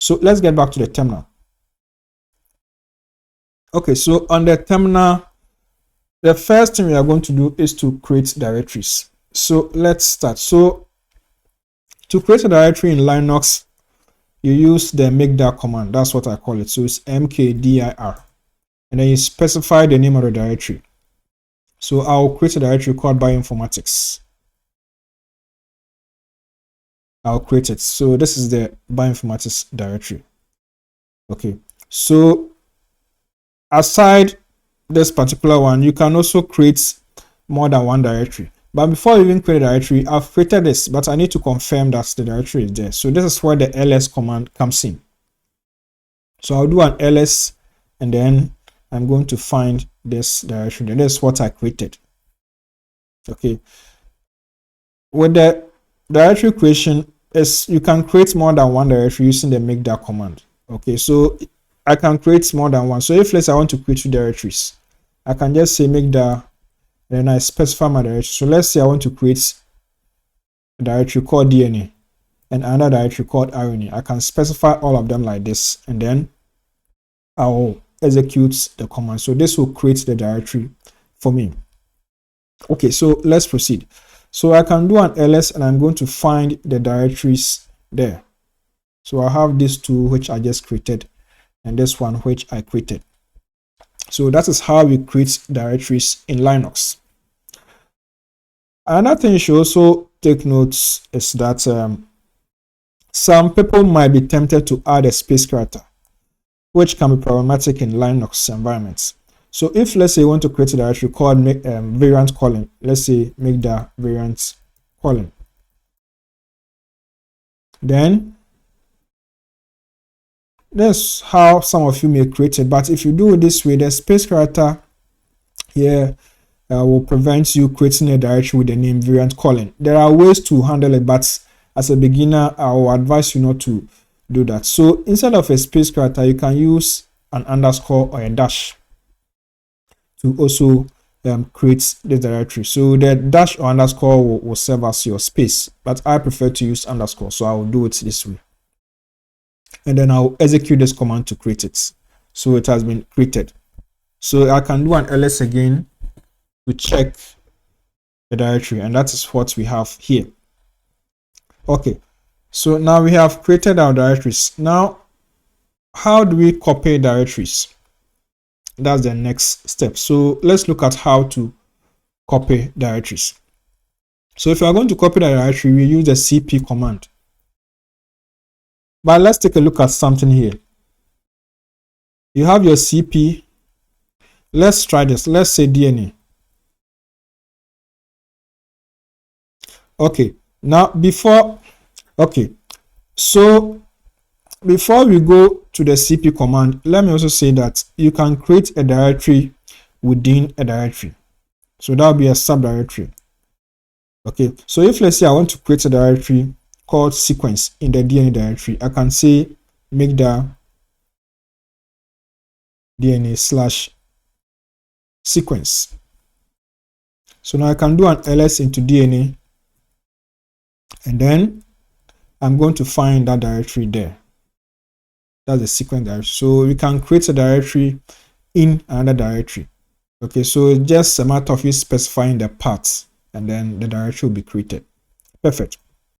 So let's get back to the terminal. Okay, so on the terminal, the first thing we are going to do is to create directories. So let's start. So to create a directory in Linux, you use the mkdir command. That's what I call it. So it's mkdir. And then you specify the name of the directory. So I'll create a directory called bioinformatics. I'll create it. So this is the bioinformatics directory. Okay. So aside this particular one, you can also create more than one directory. But before you even create a directory, I've created this, but I need to confirm that the directory is there. So this is where the ls command comes in. So I'll do an ls, and then I'm going to find this directory. And this is what I created. Okay. With the directory creation, is you can create more than one directory using the mkdir command. Okay, so I can create more than one. So if let's say I want to create 2 directories, I can just say mkdir, and then I specify my directory. So let's say I want to create a directory called DNA and another directory called RNA. I can specify all of them like this, and then I'll execute the command. So this will create the directory for me. Okay, so let's proceed. So I can do an ls, and I'm going to find the directories there. So I have these 2 which I just created, and this one which I created. So that is how we create directories in Linux. Another thing you should also take notes is that some people might be tempted to add a space character, which can be problematic in Linux environments. So if let's say you want to create a directory called variant colon, let's say mkdir variant colon, then that's how some of you may create it. But if you do it this way, the space character here will prevent you creating a directory with the name variant colon. There are ways to handle it, but as a beginner, I will advise you not to do that. So instead of a space character, you can use an underscore or a dash to also create the directory. So the dash or underscore will serve as your space, but I prefer to use underscore, so I will do it this way. And then I'll execute this command to create it. So it has been created. So I can do an ls again to check the directory, and that is what we have here. Okay, so now we have created our directories. Now, how do we copy directories? That's the next step. So let's look at how to copy directories. So if you are going to copy the directory, we use the cp command. But let's take a look at something here. You have your cp. Let's try this. Let's say DNA. Okay, now before we go to the cp command, let me also say that you can create a directory within a directory. So that will be a subdirectory. Okay, so if let's say I want to create a directory called sequence in the DNA directory, I can say mkdir DNA/sequence. So now I can do an ls into DNA, and then I'm going to find that directory there. That's the sequence directory. So we can create a directory in another directory. Okay, so it's just a matter of you specifying the path, and then the directory will be created. Perfect.